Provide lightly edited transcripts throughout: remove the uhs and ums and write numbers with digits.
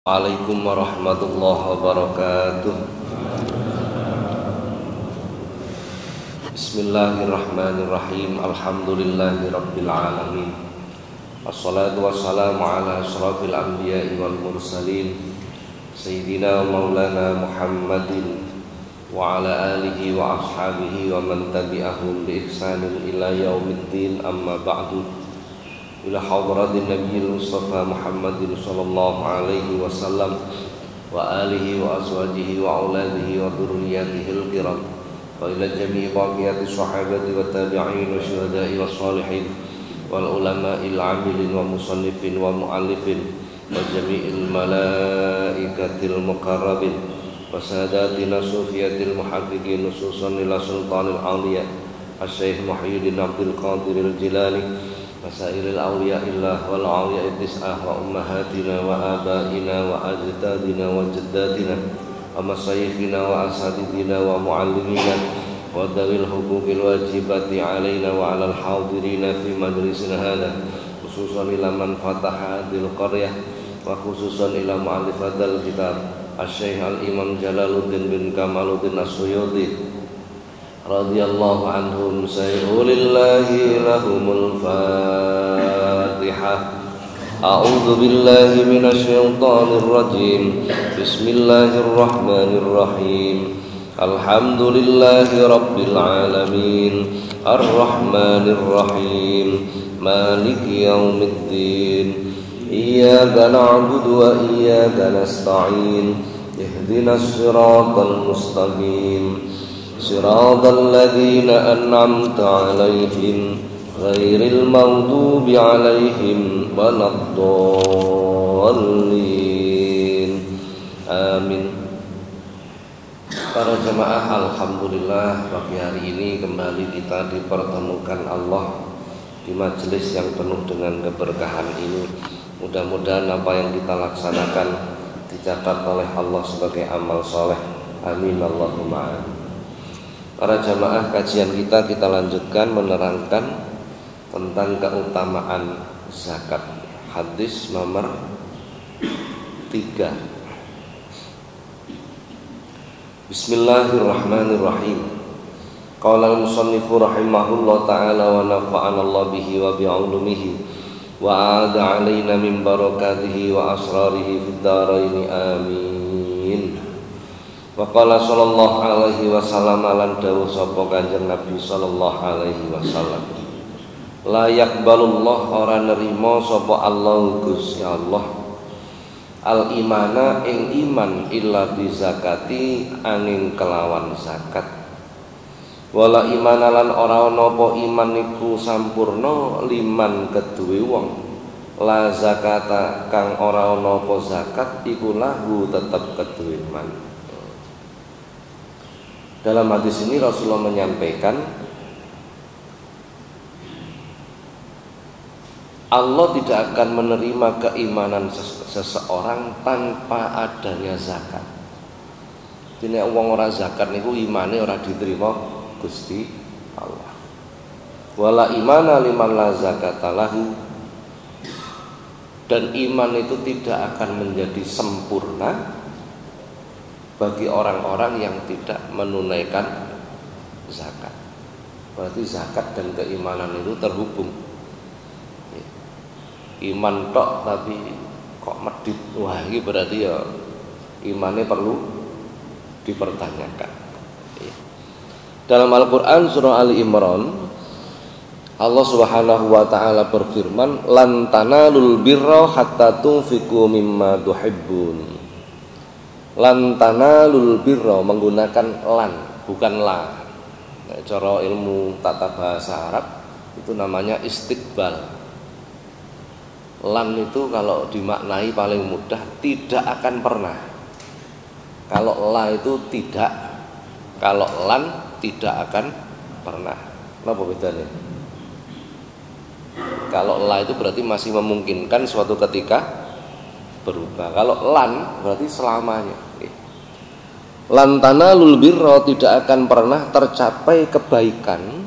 Assalamualaikum warahmatullahi wabarakatuh. Bismillahirrahmanirrahim. Alhamdulillahi rabbil alamin. Assalatu wassalamu ala asyrafil anbiya'i wal mursalin Sayyidina maulana Muhammadin wa ala alihi wa ashabihi wa man tabi'ahum bi ihsanin ila yaumiddin, amma ba'du. Ila hadratin Nabiyil Mustafa Muhammadin sallallahu alaihi wasallam wa alihi wa azwajihi wa auladihi wa dhurriyyatihil kiram, wa ila jami'i baqiyati sahabati wa tabi'in wa syuhada'i wa salihin wal ulama'il amilin wa musannifin wa mu'allifin wa jami'il malaikatil muqarrabin wa sadatina sufiyatil muhaqqiqin nususan ila sultanil awliya Asy-Syaikh Muhyiddin Abdul Qadiril Jilani Masailil awliya'illah wal awliya'id tis'ah wa ummahatina wa abaina wa ajdadina wa jaddatina wa masyayikhina wa asatidina wa muallimina wa dawil huquqil wajibati alaina wa alal hadirina fi majlisina hadha, khususan ila man fataha hadil qaryah wa khususan ila mu'allif hadal kitab Asy-Syaikh al-Imam Jalaluddin bin Kamaluddin As-Suyuti radhiyallahu anhum. Sayulillahi lahumul Fatihah. A'udzu billahi minasyaitonir rajim. Bismillahirrahmanirrahim. Alhamdulillahi rabbil alamin. Arrahmanir rahim. Maliki yaumiddin. Iyyaka na'budu wa iyyaka nasta'in. Ihdinas siratal mustaqim. Siratal ladzina an'amta 'alaihim ghairil maghdubi 'alaihim waladdallin. Amin. Para jemaah, alhamdulillah pagi hari ini kembali kita dipertemukan Allah di majelis yang penuh dengan keberkahan ini. Mudah-mudahan apa yang kita laksanakan dicatat oleh Allah sebagai amal soleh. Amin Allahumma amin. Para jamaah, kajian kita lanjutkan menerangkan tentang keutamaan zakat. Hadis nomor 3. Bismillahirrahmanirrahim. Qala al-musannifu rahimahullah ta'ala wa nafa'ana Allah bihi wa bi'ulumihi wa a'ada 'alaina min barakatihi wa asrarihi fid dharain amin. Wa qala sallallahu alaihi wasallam lan dawuh sapa Kanjeng Nabi sallallahu alaihi wasallam, la yaqbalullah ora nerima sapa Allah Gusti Allah al imana ing iman illa bi zakati angin kelawan zakat. Wala imana lan ora ana apa iman iku sampurna liman keduwe wong la zakata kang ora ana apa zakat iku lahu tetep keduwe man. Dalam hadis ini Rasulullah menyampaikan Allah tidak akan menerima keimanan seseorang tanpa adanya zakat. Dene wong ora zakat niku imane ora diterima Gusti Allah. Wala imana liman la zakata lahu, dan iman itu tidak akan menjadi sempurna bagi orang-orang yang tidak menunaikan zakat. Berarti zakat dan keimanan itu terhubung. Iman tok tapi kok medit, wah ini berarti ya imannya perlu dipertanyakan. Dalam Al-Quran surah Ali Imran, Allah subhanahu wa ta'ala berfirman, lan tanalul birra hatta tunfiqu mimma tuhibbun. Lan tanalul birra menggunakan lan, bukan la. Cara ilmu tata bahasa Arab itu namanya istiqbal. Lan itu kalau dimaknai paling mudah tidak akan pernah. Kalau la itu tidak, kalau lan tidak akan pernah. Apa bedanya? Kalau la itu berarti masih memungkinkan suatu ketika berubah. Kalau lan berarti selamanya. Lan tanalul birra, tidak akan pernah tercapai kebaikan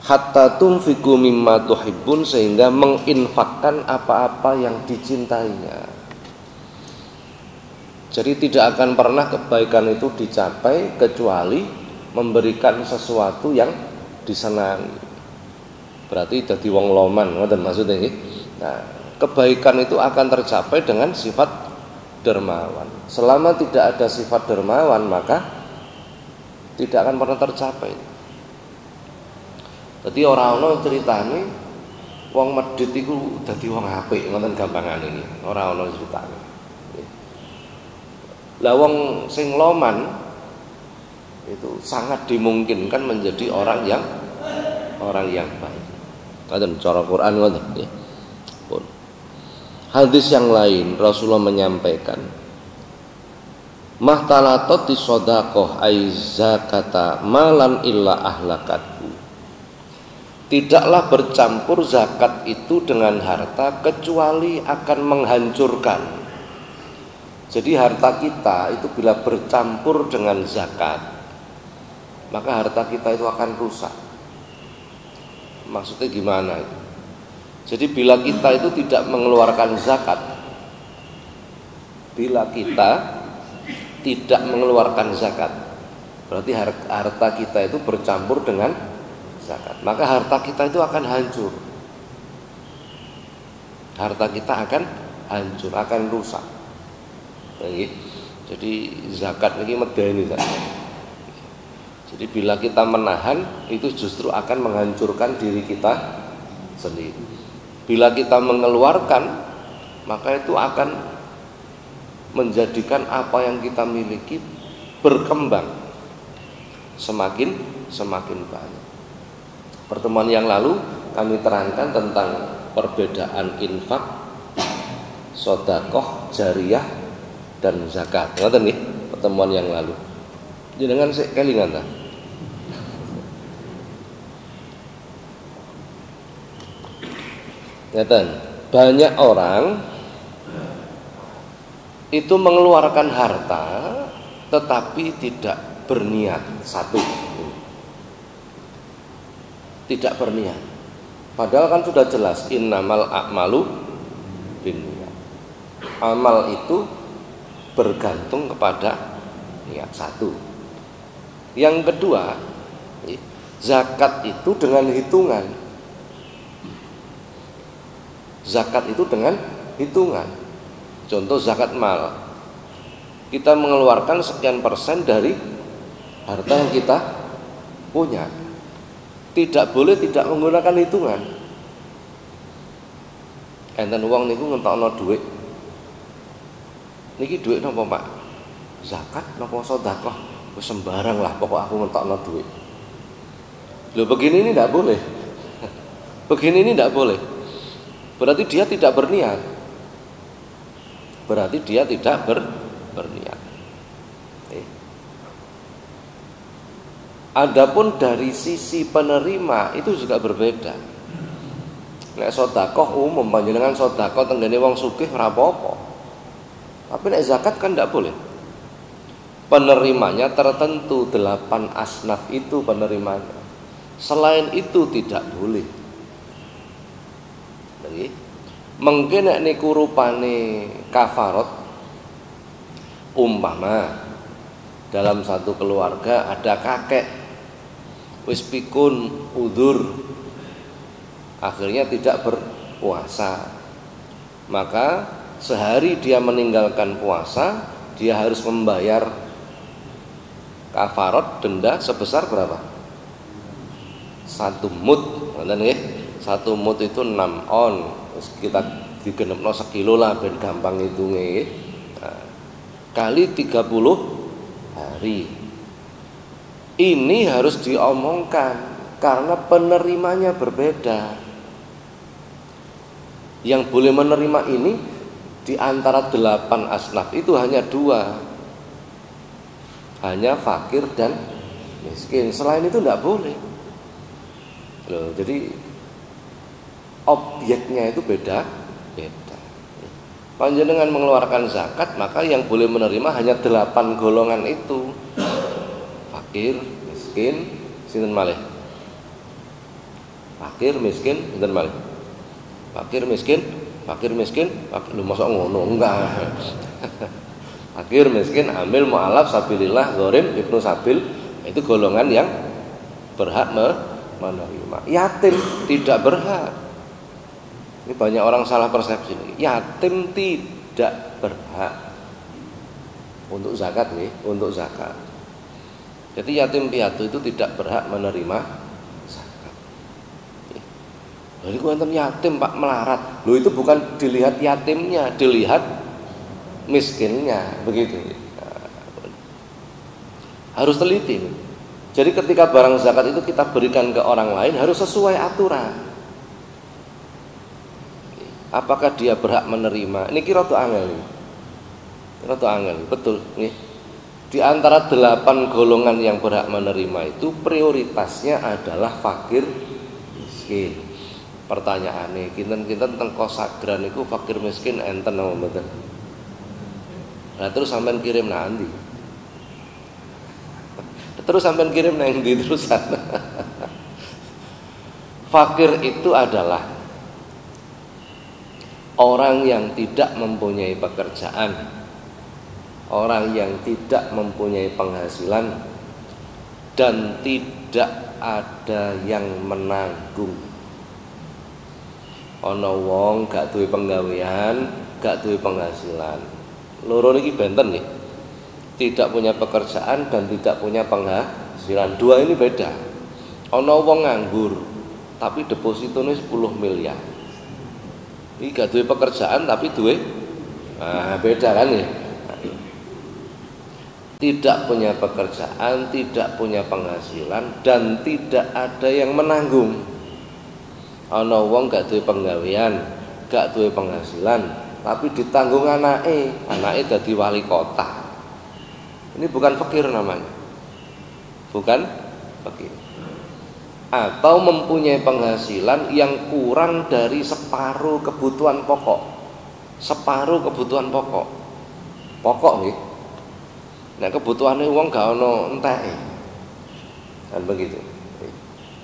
hatta tunfiqu mimma tuhibbun, sehingga menginfakkan apa-apa yang dicintainya. Jadi tidak akan pernah kebaikan itu dicapai kecuali memberikan sesuatu yang disenangi. Berarti dadi wong loman, ngoten maksudnya nggih. Nah, kebaikan itu akan tercapai dengan sifat dermawan. Selama tidak ada sifat dermawan, maka tidak akan pernah tercapai. Jadi ora ana ceritane wong medhit iku dadi wong apik, ngoten gampangane iki. Ora ana ceritane. Lah wong sing loman itu sangat dimungkinkan menjadi orang yang baik. Ngoten cara Quran ngoten nggih. Pun. Hadis yang lain Rasulullah menyampaikan, "Mahtalatot shadaqah ay zakata malan illa ahlakathu." Tidaklah bercampur zakat itu dengan harta kecuali akan menghancurkan. Jadi harta kita itu bila bercampur dengan zakat, maka harta kita itu akan rusak. Maksudnya gimana itu? Jadi bila kita itu tidak mengeluarkan zakat, berarti harta kita itu bercampur dengan zakat, maka harta kita itu akan hancur. Harta kita akan hancur, akan rusak. Jadi zakat ini medeni saja. Jadi bila kita menahan, itu justru akan menghancurkan diri kita sendiri. Bila kita mengeluarkan, maka itu akan menjadikan apa yang kita miliki berkembang semakin banyak. Pertemuan yang lalu kami terangkan tentang perbedaan infak, sedekah jariyah dan zakat. Ngoten nggih, pertemuan yang lalu. Jenengan sik kelingan ta? Ngeten, banyak orang itu mengeluarkan harta tetapi tidak berniat. Satu, tidak berniat. Padahal kan sudah jelas innamal a'malu binniyat. Amal itu bergantung kepada niat. Satu. Yang kedua, zakat itu dengan hitungan. Zakat itu dengan hitungan. Contoh zakat mal. Kita mengeluarkan sekian persen dari harta yang kita punya. Tidak boleh tidak menggunakan hitungan. Enten wong niku ngentokno dhuwit. Niki dhuwit napa, Pak? Zakat napa sedekah? Wis sembarang lah, pokok aku ngentokno dhuwit. Loh, begini ini tidak boleh. Begini ini tidak boleh. Berarti dia tidak berniat. Berniat. Adapun dari sisi penerima itu juga berbeda. Nek sedekah umum panjenengan sedekah tenggene wong sugih ora apa-apa. Tapi nek zakat kan tidak boleh. Penerimanya tertentu 8 asnaf itu penerimanya. Selain itu tidak boleh. Jadi mungkin nek niku rupane kafarat, umpama dalam satu keluarga ada kakek wis pikun udzur, akhirnya tidak berpuasa, maka sehari dia meninggalkan puasa, dia harus membayar kafarat denda sebesar berapa? 1 mud. Ngoten nggih. 1 mud itu 6 on. Terus kita digenepno sekilo lah ben gampang hitunge nggih. Nah, kali 30 hari. Ini harus diomongkan karena penerimanya berbeda. Yang boleh menerima ini di antara 8 asnaf itu hanya 2. Hanya fakir dan miskin. Selain itu tidak boleh. Loh, jadi objeknya itu beda. Panjenengan mengeluarkan zakat, maka yang boleh menerima hanya 8 golongan itu. Fakir, miskin, sinten malih? Fakir, miskin, sinten malih? Fakir, miskin, lu masa ngono? Enggak. Fakir, miskin, amil, mu'alaf, sabilillah, gharim, ibnu sabil, itu golongan yang berhak menerima. Yatim tidak berhak. Ini banyak orang salah persepsi. Yatim tidak berhak untuk zakat nih, untuk zakat. Jadi yatim piatu itu tidak berhak menerima zakat. Jadi kalau yatim Pak melarat, loh itu bukan dilihat yatimnya, dilihat miskinnya, begitu. Harus teliti. Jadi ketika barang zakat itu kita berikan ke orang lain harus sesuai aturan. Apakah dia berhak menerima? Ini kira tuh angel. Kira tuh angel, betul nih. Di antara 8 golongan yang berhak menerima itu prioritasnya adalah fakir miskin. Pertanyaannya, kinten-kinten tentang kosagran itu fakir miskin enten apa mboten? Nah terus sampean kirim nanti. Terus sampean kirim nang ndi terusan. Fakir itu adalah orang yang tidak mempunyai pekerjaan, orang yang tidak mempunyai penghasilan, dan tidak ada yang menanggung. Ana wong gak duwe penggawean, gak duwe penghasilan. Loro niki benten nggih. Tidak punya pekerjaan dan tidak punya penghasilan. Dua ini beda. Ana wong nganggur tapi depositone 10 miliar. Iki gak duwe pekerjaan tapi duwe beda kan ya. Tidak punya pekerjaan, tidak punya penghasilan dan tidak ada yang menanggung. Ana wong gak duwe penggawean, gak duwe penghasilan, tapi ditanggung anake dadi wali kota. Ini bukan fakir namanya. Bukan fakir. Atau mempunyai penghasilan yang kurang dari separuh kebutuhan pokok. Separuh kebutuhan pokok. Pokok nggih. Nek kebutuhane wong gak ono enteke. Kan begitu.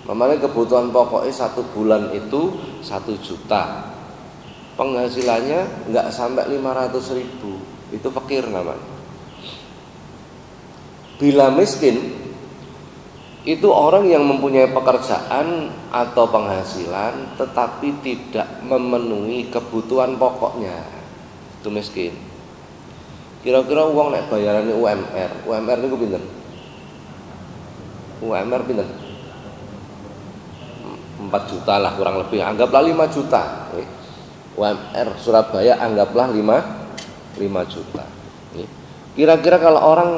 Mamane kebutuhan pokoknya 1 bulan itu 1 juta. Penghasilannya enggak sampai 500.000. Itu fakir namanya. Bila miskin itu orang yang mempunyai pekerjaan atau penghasilan tetapi tidak memenuhi kebutuhan pokoknya. Itu miskin. Kira-kira uang nek bayarane UMR. UMR niku pinten? UMR pinten? 4 juta lah kurang lebih. Anggaplah 5 juta. UMR Surabaya anggaplah 5 juta. Kira-kira kalau orang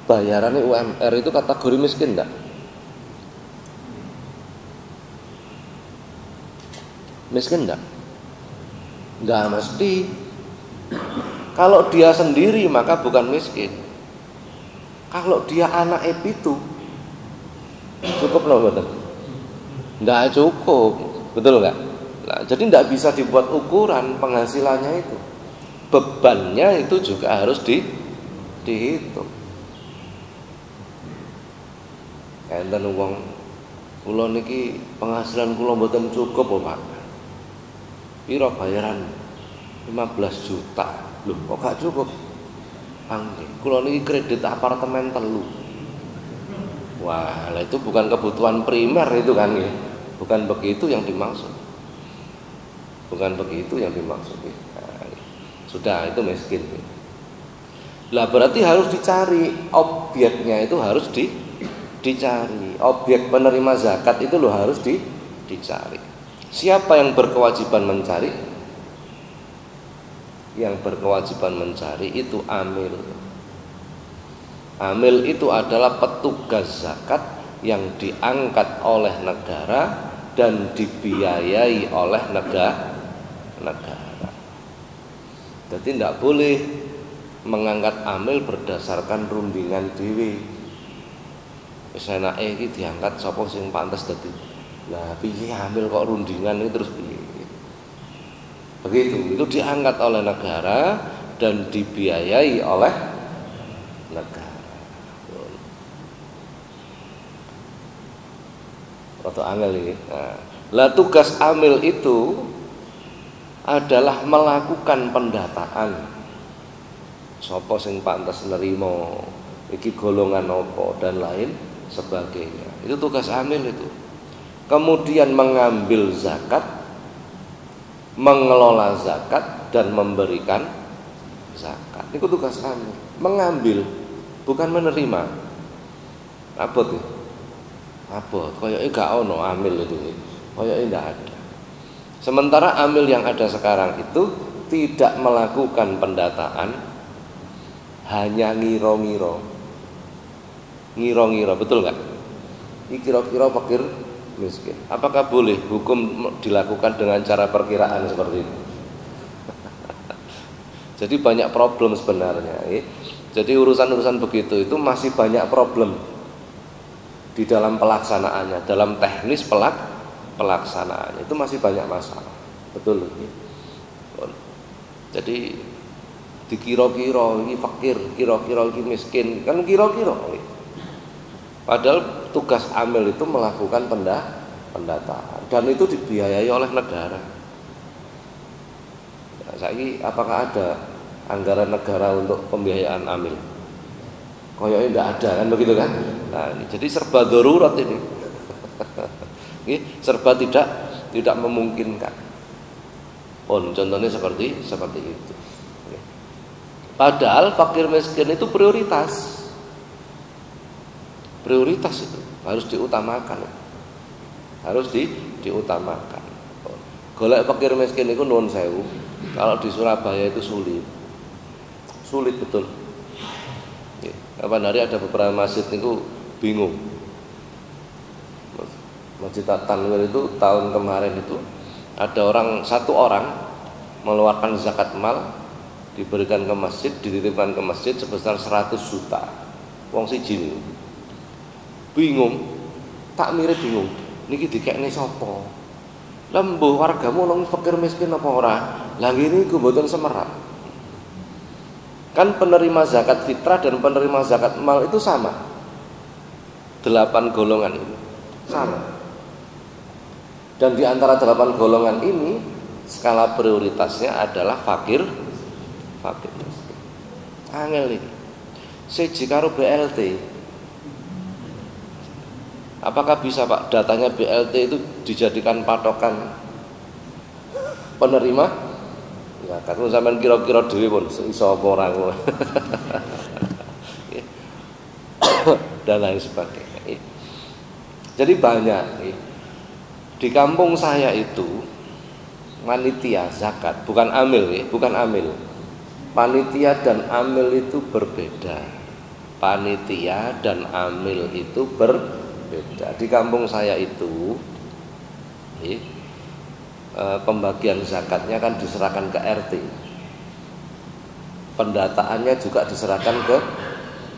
bayarannya UMR itu kategori miskin enggak? Miskin enggak? Enggak mesti. Kalau dia sendiri maka bukan miskin. Kalau dia anak pitu cukup loh betul? Enggak cukup, betul enggak? Nah, jadi enggak bisa dibuat ukuran penghasilannya itu. Bebannya itu juga harus dihitung. Enten wong kula niki penghasilan kula mboten cukup lho Pak. Piro bayaran? 15 juta. Loh, kok gak cukup? Nggih, kula niki kredit apartemen 3. Wah, lah itu bukan kebutuhan primer itu kan nggih. Bukan begitu yang dimaksud. Bukan begitu yang dimaksud. Nah, sudah itu miskin. Lah berarti harus dicari objeknya itu harus dicari. Objek penerima zakat itu loh harus dicari. Siapa yang berkewajiban mencari? Yang berkewajiban mencari itu amil. Amil itu adalah petugas zakat yang diangkat oleh negara dan dibiayai oleh negara. Jadi tidak boleh mengangkat amil berdasarkan rundingan dhewe. Wis enake iki diangkat sapa sing pantes dadi. Lah piye amil kok rundingan iki terus piye? Begitu, itu diangkat oleh negara dan dibiayai oleh negara. Atau amil ini. Nah, lah tugas amil itu adalah melakukan pendataan sapa sing pantes nerima, iki golongan apa dan lain sebagainya. Itu tugas amil itu. Kemudian mengambil zakat, mengelola zakat dan memberikan zakat. Itu tugas amil. Mengambil, bukan menerima. Abot ya? Abot. Kayaknya gak ono amil itu. Kayaknya tidak ada. Sementara amil yang ada sekarang itu tidak melakukan pendataan, hanya ngiro-ngiro. Ngiro-ngiro, betul nggak? Ini kira-kira fakir miskin. Apakah boleh hukum dilakukan dengan cara perkiraan seperti itu? Jadi banyak problem sebenarnya. Jadi urusan-urusan begitu itu masih banyak problem di dalam pelaksanaannya, dalam teknis pelaksanaannya itu masih banyak masalah. Betul. Jadi dikira-kira ini fakir, kira-kira ini miskin, kan kira-kira. Padahal tugas amil itu melakukan pendataan dan itu dibiayai oleh negara. Nah, saiki apakah ada anggaran negara untuk pembiayaan amil? Kayaknya tidak ada kan begitu kan? Nah, ini jadi serba darurat ini. Ini serba tidak memungkinkan. Contohnya seperti itu. Padahal fakir miskin itu prioritas. Prioritas itu harus diutamakan. Harus diutamakan. Golek fakir miskin itu nuwun sewu. Kalau di Surabaya itu sulit. Sulit betul. Kapan hari ada beberapa masjid itu bingung. Masjid At-Tanwir itu tahun kemarin itu ada satu orang mengeluarkan zakat mal, diberikan ke masjid, dititipkan ke masjid sebesar 100 juta. Wong siji niku. Bingung, tak mirip bingung. Niki dikekne sapa? Lah mbuh wargamu nang fakir miskin apa ora? Lah ngene iku mboten semerap. Kan penerima zakat fitrah dan penerima zakat mal itu sama. 8 golongan ini sama. Dan di antara 8 golongan ini skala prioritasnya adalah fakir miskin. Angel iki. Siji karo BLT. Apakah bisa Pak datanya BLT itu dijadikan patokan penerima? Ya, kalau sampean kira-kira dhewe pun iso apa ora ngono. Dan lain sebagainya. Jadi banyak di kampung saya itu panitia zakat, bukan amil, bukan amil. Panitia dan amil itu berbeda. Panitia dan amil itu berbeda. Di kampung saya itu pembagian zakatnya kan diserahkan ke RT. Pendataannya juga diserahkan ke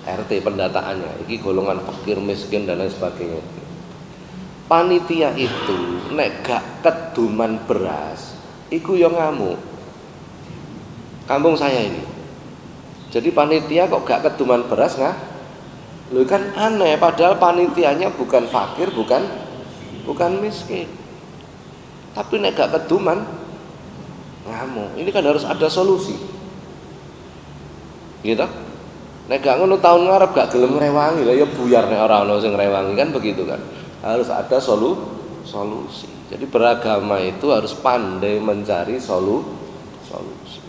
RT pendataannya. Ini golongan fakir, miskin dan lain sebagainya. Panitia itu nek gak keduman beras, iku yo ngamuk. Kampung saya ini. Jadi panitia kok gak keduman beras nggak? Loh kan aneh, padahal panitianya bukan fakir, bukan miskin. Tapi nek gak keduman ngamuk. Ini kan harus ada solusi. Gitu? Nek gak ngono tahun ngarep gak gelem ngrewangi, lah ya buyar nek ora ono sing ngrewangi kan begitu kan. Harus ada solusi. Jadi beragama itu harus pandai mencari solusi.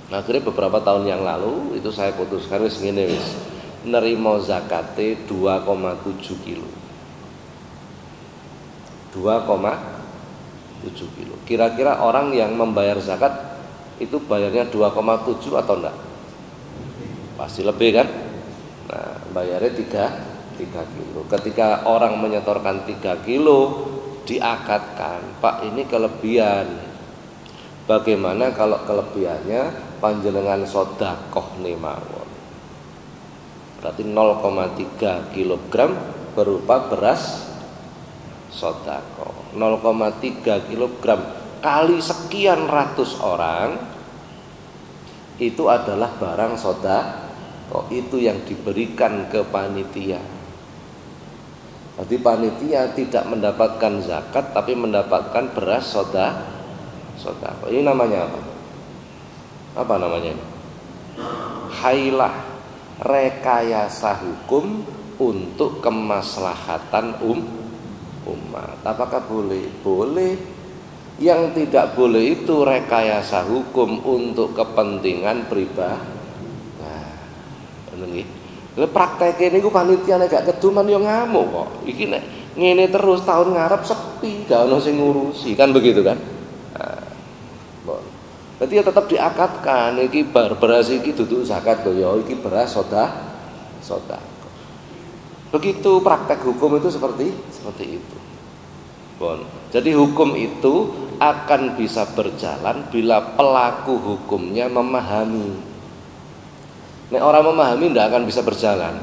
Nah, akhirnya beberapa tahun yang lalu itu saya putuskan wis ngene wis. Nerima zakate 2,7 kilo. 2,7 kilo. Kira-kira orang yang membayar zakat itu bayarnya 2,7 atau enggak? Pasti lebih kan? Nah, bayarnya 3 kilo. Ketika orang menyetorkan 3 kilo, diakatkan, Pak ini kelebihan. Bagaimana kalau kelebihannya panjenengan sedekah mawon? Berarti 0,3 kilogram berupa beras sedekah. 0,3 kilogram kali sekian ratus orang itu adalah barang sedekah. Itu yang diberikan ke panitia. Jadi panitia tidak mendapatkan zakat tapi mendapatkan beras sedekah. Ini namanya apa? Apa namanya ini? hailah rekayasa hukum untuk kemaslahatan umat. Apakah boleh? Boleh. Yang tidak boleh itu rekayasa hukum untuk kepentingan pribadi. Nah, ngono nggih. Lha prakteke niku panitia nek gak keduman yo ngamuk kok. Iki nek ngene terus tahun ngarep sepi, gak ono sing ngurusi, kan begitu kan? Nah, berarti ya tetap diakatkan iki beras iki duduk zakat lho ya, iki beras soda. Begitu praktek hukum itu seperti itu. Bon. Jadi hukum itu akan bisa berjalan bila pelaku hukumnya memahami. Nek orang memahami tidak akan bisa berjalan.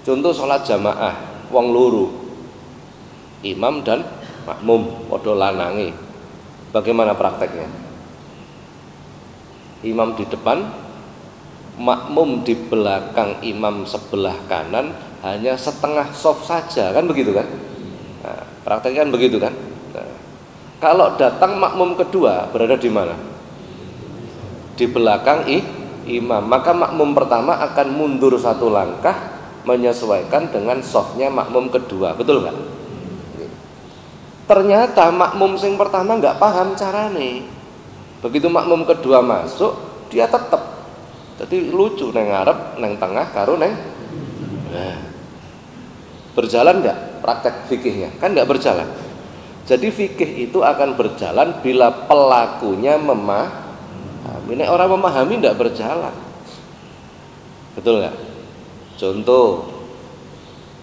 Contoh sholat jamaah, wong loro, imam dan makmum, padha lanange. Bagaimana prakteknya? Imam di depan, makmum di belakang imam sebelah kanan, hanya setengah soft saja, kan begitu kan? Nah, prakteknya kan begitu kan? Nah, kalau datang makmum kedua berada di mana? Di belakang imam, maka makmum pertama akan mundur satu langkah menyesuaikan dengan softnya makmum kedua, betul nggak? Ternyata makmum sing pertama nggak paham carane. Begitu makmum kedua masuk, dia tetap. Jadi lucu neng ngarep, neng tengah, karo neng. Nah, berjalan nggak praktek fikihnya? Kan nggak berjalan. Jadi fikih itu akan berjalan bila pelakunya memahami. Nek orang memahami nggak berjalan. Betul nggak? Contoh,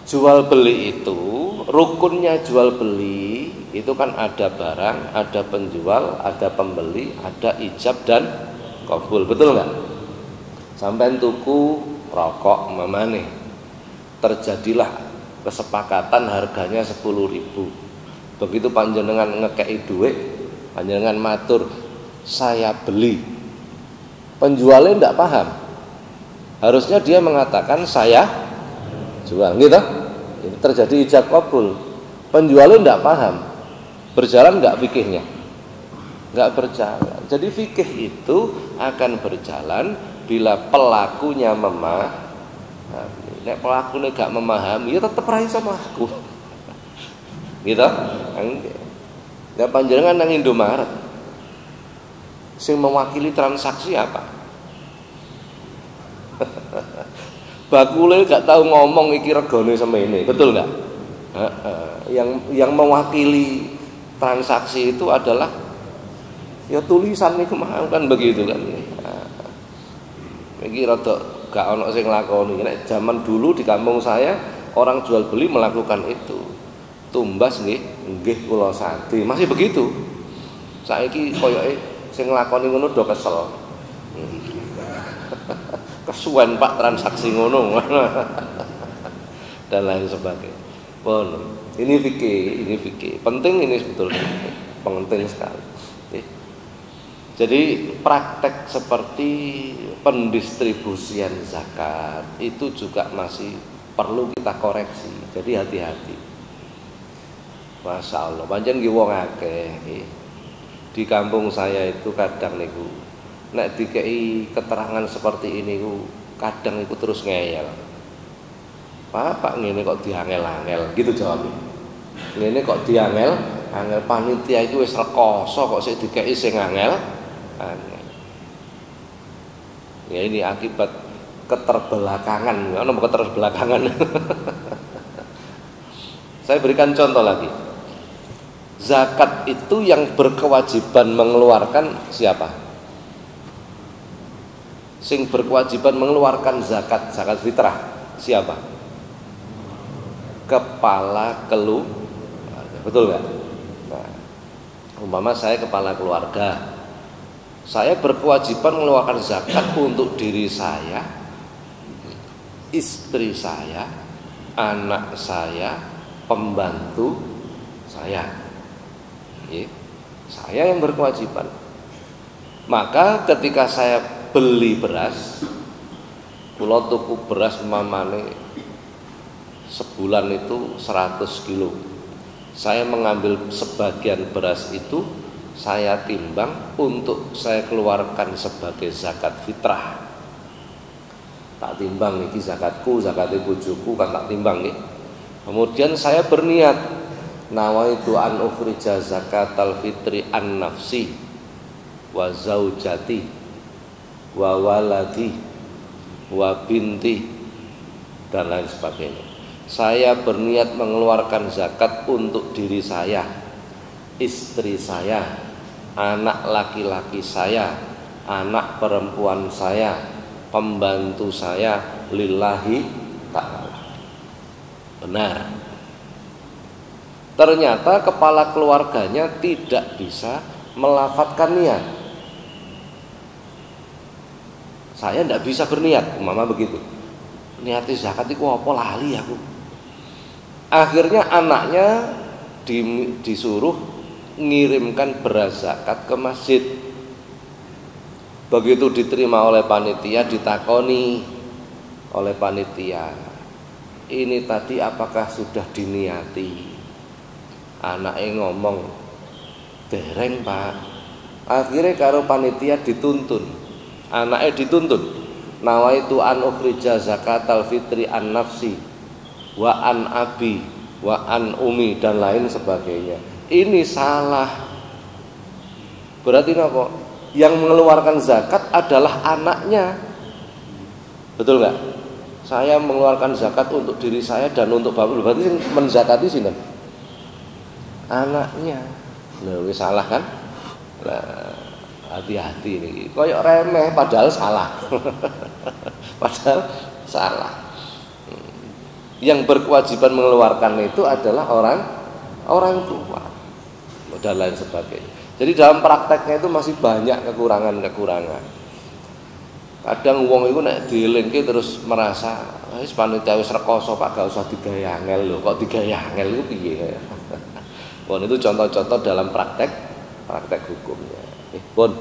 jual beli itu, rukunnya jual beli itu kan ada barang, ada penjual, ada pembeli, ada ijab dan qabul, betul nggak? Sampai tuku rokok mamane, terjadilah kesepakatan harganya 10.000. Begitu panjenengan ngekei duit, panjenengan matur, saya beli. Penjualnya tidak paham. Harusnya dia mengatakan saya jual, gitu. Ini terjadi ijab qabul. Penjualnya tidak paham. Berjalan nggak fikihnya? Nggak berjalan. Jadi fikih itu akan berjalan bila pelakunya memahami. Nek pelakunya nggak memahami, ya tetap ra iso mlaku. Gitu? Ya panjenengan nang Indomaret. Sing mewakili transaksi apa? Bakule gak tahu ngomong iki regane semene, betul nggak? Yang mewakili transaksi itu adalah ya tulisan niku mah kan begitu kan. Iki rada gak ono sing nglakoni. Nek zaman dulu di kampung saya orang jual beli melakukan itu. Tumbas nggih kula sate. Masih begitu. Saiki koyoke sing nglakoni ngono do kesel. Kesuwen Pak transaksi ngono. Dan lain sebagainya. Bon, ini fikih. Penting ini sebetulnya. Penting sekali. Jadi praktek seperti pendistribusian zakat itu juga masih perlu kita koreksi. Jadi hati-hati. Masya Allah, pancen nggih wong akeh. Di kampung saya itu kadang niku nek dikei keterangan seperti ini ku kadang iku terus ngeyel. Pak ngene kok diangel-angel gitu jawabnya. Ngene kok diangel, angel panitia itu wis rekoso kok sik dikei sing angel. Ya ini akibat keterbelakangan. Ono keterbelakangan. Saya berikan contoh lagi. Zakat itu yang berkewajiban mengeluarkan siapa? Sing berkewajiban mengeluarkan zakat fitrah siapa? Kepala keluarga, betul nggak? Nah, umpama saya kepala keluarga, saya berkewajiban mengeluarkan zakat untuk diri saya, istri saya, anak saya, pembantu saya. Saya yang berkewajiban. Maka ketika saya beli beras, kula tuku beras mamane sebulan itu 100 kilo. Saya mengambil sebagian beras itu, saya timbang untuk saya keluarkan sebagai zakat fitrah. tak timbang iki zakatku, zakate bojoku kan tak timbang nggih. Kemudian saya berniat nawaitu an ukhrija zakatal fitri an nafsi wa zaujati wa waladi wa binti dan lain sebagainya. Saya berniat mengeluarkan zakat untuk diri saya, istri saya, anak laki-laki saya, anak perempuan saya, pembantu saya, lillahi ta'ala. Benar. Ternyata kepala keluarganya tidak bisa melafadzkan niat. Saya tidak bisa berniat, mama begitu. Niati zakat itu apa lali aku. Akhirnya anaknya disuruh ngirimkan beras zakat ke masjid. Begitu diterima oleh panitia, ditakoni oleh panitia, ini tadi apakah sudah diniati? Anaknya ngomong, dereng pak. Akhirnya karo panitia dituntun, anaknya dituntun, nawaitu an ukhrija zakatal fitri an nafsi wa an abi wa an umi dan lain sebagainya. Ini salah. Berarti apa? Yang mengeluarkan zakat adalah anaknya. Betul nggak? Saya mengeluarkan zakat untuk diri saya dan untuk bapak. Berarti menzakati sini anaknya. Loh, salah kan? Nah, hati-hati nih. Koyok remeh padahal salah. Padahal salah. Yang berkewajiban mengeluarkan itu adalah orang tua dan lain sebagainya. Jadi dalam prakteknya itu masih banyak kekurangan-kekurangan. Kadang wong itu nek dielingke terus merasa wis panitia wis rekoso Pak, gak usah digawe angel lho. Kok digawe angel iku piye? Pun itu contoh-contoh dalam praktek hukumnya. Pun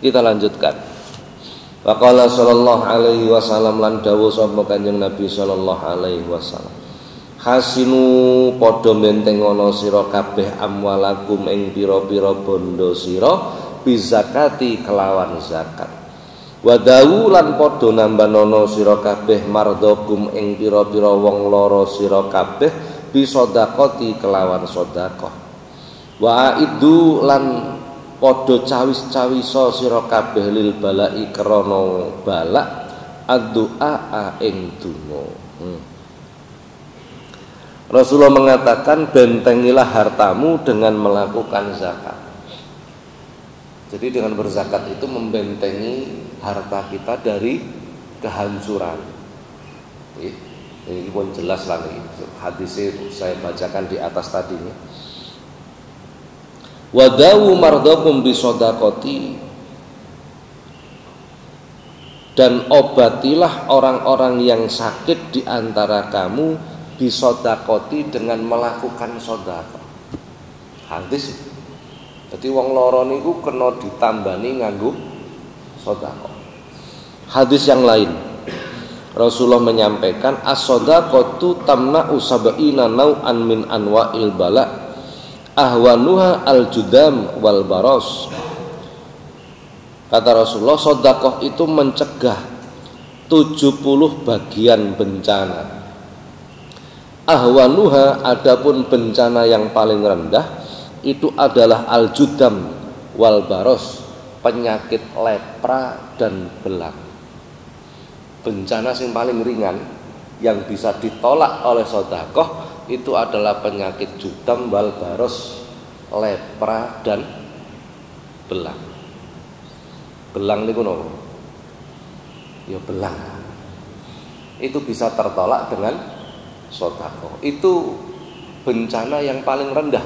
kita lanjutkan. Waqala sallallahu alaihi wasallam lan dawuh sapa Kanjeng Nabi sallallahu alaihi wasallam. Hasinu padha bentengono sira kabeh amwalakum ing pira-pira bondo sira bizakati kelawan zakat. Wadawu lan padha nambanono sira kabeh mardokum ing pira-pira wong lara sira kabeh bisedaqati kelawan sedekah. Wa idu lan padha cawis-cawisa sira kabeh lil balai krana balak addu'a ing donga. Rasulullah mengatakan bentengilah hartamu dengan melakukan zakat. Jadi dengan berzakat itu membentengi harta kita dari kehancuran. Ini pun jelas lah nih. Hadisnya saya bacakan di atas tadi. Wadawu mardakum bisodakoti, dan obatilah orang-orang yang sakit di antara kamu bisodakoti dengan melakukan sodako. Hadis. Jadi wong loro niku kena ditambani nganggo sodako. Hadis yang lain, Rasulullah menyampaikan as-sodaqatu tamna'u sab'ina naw'an min anwa'il bala' ahwanuha al-judam wal baros. Kata Rasulullah, sedekah itu mencegah 70 bagian bencana. Ahwanuha, adapun bencana yang paling rendah itu adalah al-judam wal baros, penyakit lepra dan belang. Bencana yang paling ringan yang bisa ditolak oleh sedekah itu adalah penyakit judam wal baros, lepra dan belang. Belang niku napa? Ya belang. Itu bisa tertolak dengan sedekah. Itu bencana yang paling rendah.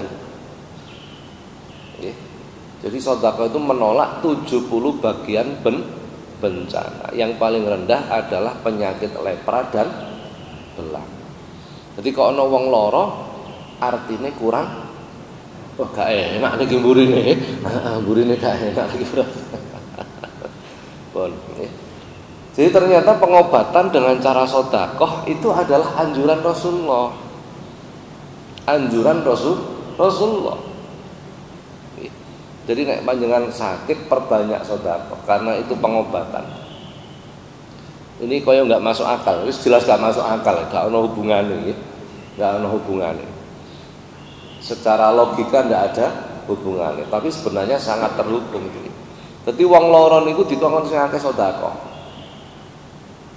Jadi sedekah itu menolak 70 bagian bencana. Yang paling rendah adalah penyakit lepra dan belang. Jadi kalau ana wong lara artine kurang gak enak lagi burine. Burine gak enak lagi. Bon, jadi ternyata pengobatan dengan cara sedekah itu adalah anjuran Rasulullah. Anjuran Rasulullah. Jadi nek panjenengan sakit perbanyak sedekah karena itu pengobatan. Ini koyo nggak masuk akal, wis jelas nggak masuk akal, nggak ada hubungannya, nggak ada hubungannya. Secara logika nggak ada hubungannya, tapi sebenarnya sangat terhubung. Jadi wong loro niku ditongkon sing akeh sedekah,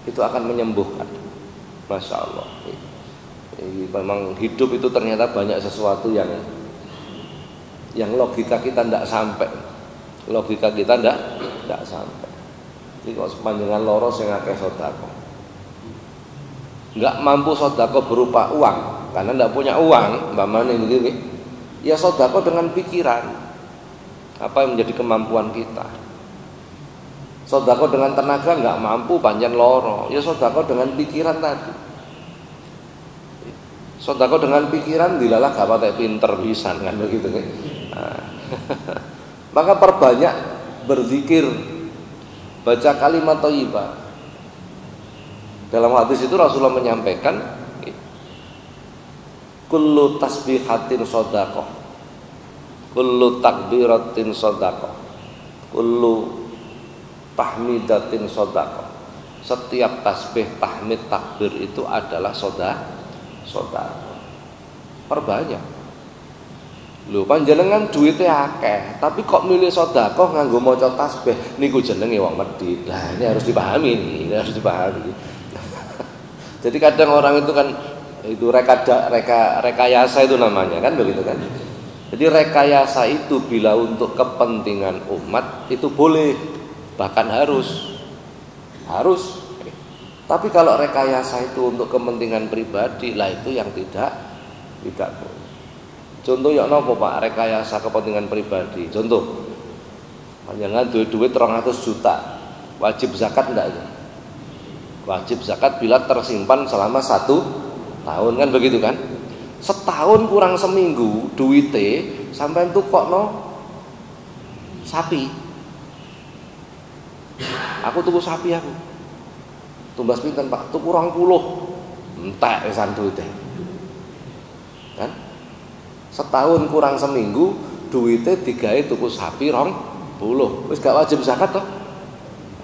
itu akan menyembuhkan. Masya Allah. Memang hidup itu ternyata banyak sesuatu yang logika kita tidak sampai, logika kita tidak sampai. Jadi kalau sepanjangan loro sing akeh sedekah, nggak mampu sedekah berupa uang karena tidak punya uang, mbamane begini, ya sedekah dengan pikiran. Apa yang menjadi kemampuan kita? Sedekah dengan tenaga nggak mampu, panjang loro, ya sedekah dengan pikiran tadi. Sedekah dengan pikiran dilalah gak patek pinter pisan kan begitu kan. Nah. Maka perbanyak berzikir, baca kalimat thayyibah. Dalam hadis itu Rasulullah menyampaikan kullu tasbihatin shadaqah, kullu takbiratin shadaqah, kullu tahmidatin shadaqah. Setiap tasbih, tahmid, takbir itu adalah sedekah. Perbanyak. Lho panjenengan duitnya akeh, tapi kok milih sedekah nganggo maca tasbih niku jenenge wong medhit. Nah, ini harus dipahami ini harus dipahami. Jadi kadang orang itu kan itu rekayasa itu namanya kan begitu kan. Jadi rekayasa itu bila untuk kepentingan umat itu boleh, bahkan harus. Tapi kalau rekayasa itu untuk kepentingan pribadi, lah itu yang tidak boleh. Contoh ya napa Pak, rekayasa kepentingan pribadi. Contoh, panjenengan duit 200 juta, wajib zakat enggak itu? Wajib zakat bila tersimpan selama 1 tahun kan begitu kan? Setahun kurang seminggu duite sampai tukokno sapi. Aku tuku sapi aku. Tumbas pinten Pak? Tuku 20. Entek pisan duite. Kan? Setahun kurang seminggu duite digawe tuku sapi 20. Wis gak wajib zakat toh?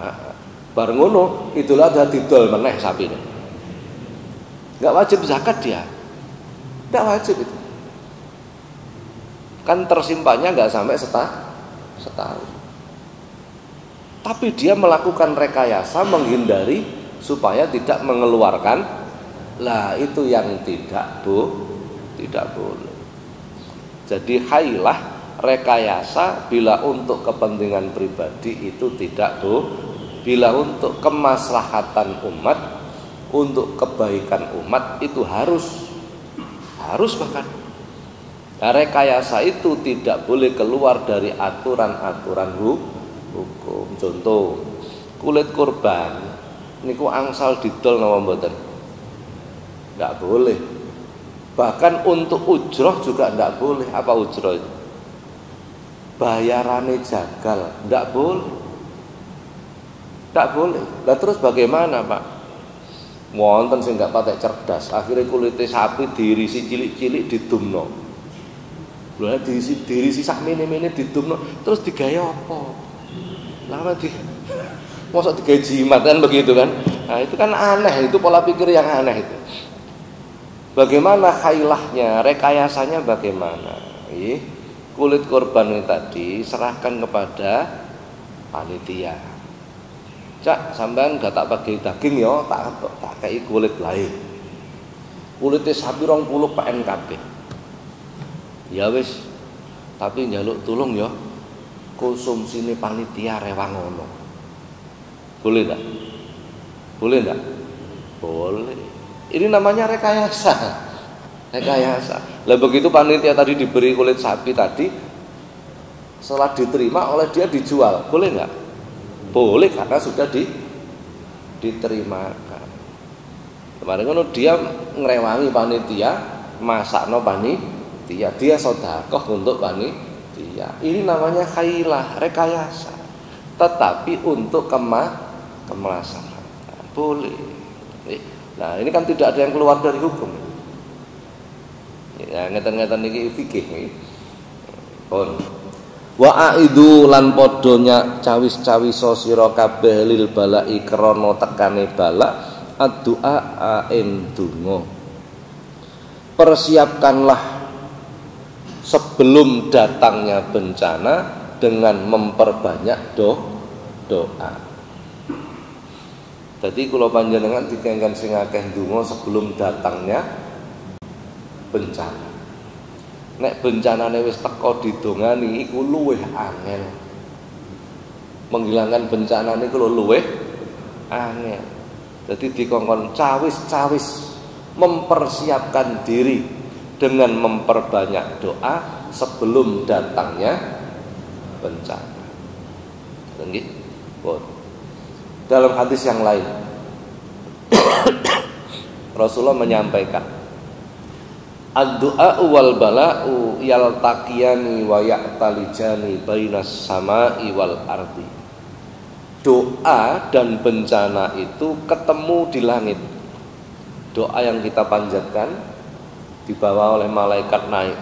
Nah, bar ngono Idul Adha didol meneh sapine. Gak wajib zakat dia. Gak wajib itu. Kan tersimpannya gak sampai setahun. Tapi dia melakukan rekayasa menghindari supaya tidak mengeluarkan, lah itu yang tidak boleh. Jadi hailah rekayasa bila untuk kepentingan pribadi itu tidak boleh, bila untuk kemaslahatan umat, untuk kebaikan umat itu harus bahkan. Nah, rekayasa itu tidak boleh keluar dari aturan-aturan hukum. Contoh, kulit kurban niku angsal didol napa mboten? Enggak boleh. Bahkan untuk ujroh juga enggak boleh. Apa ujroh itu? Bayarane jagal, enggak boleh. Enggak boleh. Lah terus bagaimana, Pak? Wonten sing enggak patek cerdas, akhirnya kulite sapi diirisi cilik-cilik didumno. Lha diirisi sak mene-mene didumno, terus digawe apa? Lama mosok digawe jimat kan begitu kan. Nah itu kan aneh, itu pola pikir yang aneh itu. Bagaimana khailahnya, rekayasanya bagaimana? Kulit korban ini tadi serahkan kepada panitia. Cak, sampean gak tak bagi daging ya, tak kei kulit lain. Kulitnya sapi 20 PNKB. Ya wis, tapi njaluk tulung ya, konsumsine panitia rewang ngono. Boleh enggak? Boleh enggak? Boleh. Ini namanya rekayasa. Rekayasa. Lah begitu panitia tadi diberi kulit sapi tadi, setelah diterima oleh dia dijual, boleh enggak? Boleh karena sudah diterimakan. Kemarin kan dia ngerewangi panitia, masakno panitia, dia sedekah untuk panitia. Ini namanya khailah, rekayasa. Tetapi untuk kemaslahatan boleh. Nah ini kan tidak ada yang keluar dari hukum. Ya ngeten-ngeten iki fikih nggih. Pun. Wa aidu lan padha cawis-cawiso sira kabeh lil balai krana tekane bala addu'a ing donga. Persiapkanlah sebelum datangnya bencana dengan memperbanyak doa. Jadi kula panjenengan dikengken sing akeh donga sebelum datangnya bencana. Nek bencanane wis teka didongani iku luwih angel. Menghilangkan bencana niku luwih angel. Jadi dikongkon cawis-cawis mempersiapkan diri dengan memperbanyak doa sebelum datangnya bencana. Nggih. Dalam hadis yang lain Rasulullah menyampaikan ad-du'a wal bala'u yaltaqiyani wa ya'talijani bainas sama'i wal ardi. Doa dan bencana itu ketemu di langit. Doa yang kita panjatkan dibawa oleh malaikat naik.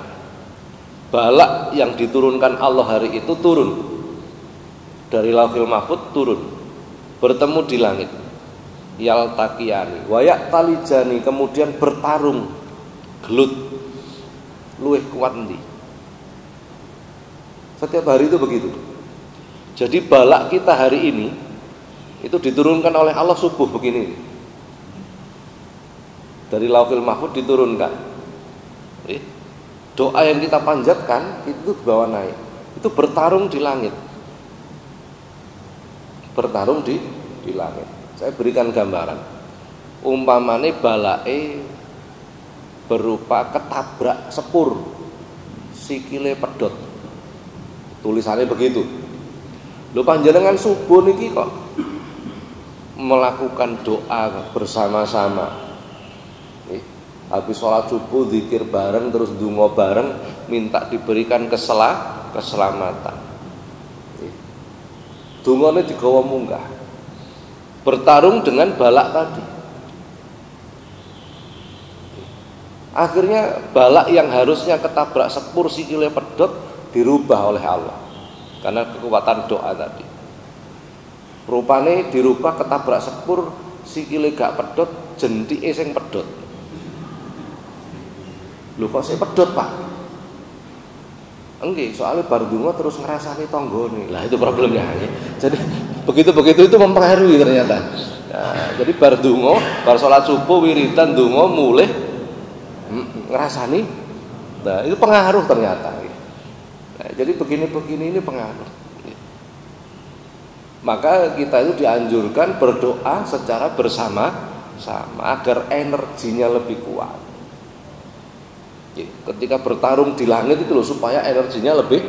Balak yang diturunkan Allah hari itu turun dari Lauhil Mahfuz, turun bertemu di langit. Yaltaqiyani wa ya'talijani, kemudian bertarung gelut luwih kuat ndi. Setiap hari itu begitu. Jadi balak kita hari ini itu diturunkan oleh Allah subuh begini. Dari Lauhil Mahfuz diturunkan. Doa yang kita panjatkan itu dibawa naik. Itu bertarung di langit. Bertarung di langit. Saya berikan gambaran. Umpamane balake berupa ketabrak sepur, sikile pedot. Tulisannya begitu. Lho panjenengan subuh niki kok melakukan doa bersama-sama. Habis sholat subuh zikir bareng terus donga bareng minta diberikan keselamatan. Dongane digawa munggah. Bertarung dengan balak tadi. Akhirnya balak yang harusnya ketabrak sepur sikile pedot dirubah oleh Allah karena kekuatan doa tadi. Rupane dirubah ketabrak sepur sikile gak pedot, jentike sing pedot. Lho kok sik pedot, Pak? Enggak, soalnya bar donga terus ngrasani tanggane. Lah itu problemnya. Jadi begitu-begitu itu mempengaruhi ternyata. Nah, jadi bar donga, bar salat subuh wiridan donga mulih ngrasani. Nah, itu pengaruh ternyata. Nah, jadi begini-begini ini pengaruh. Maka kita itu dianjurkan berdoa secara bersama-sama agar energinya lebih kuat. Ketika bertarung di langit itu loh, supaya energinya lebih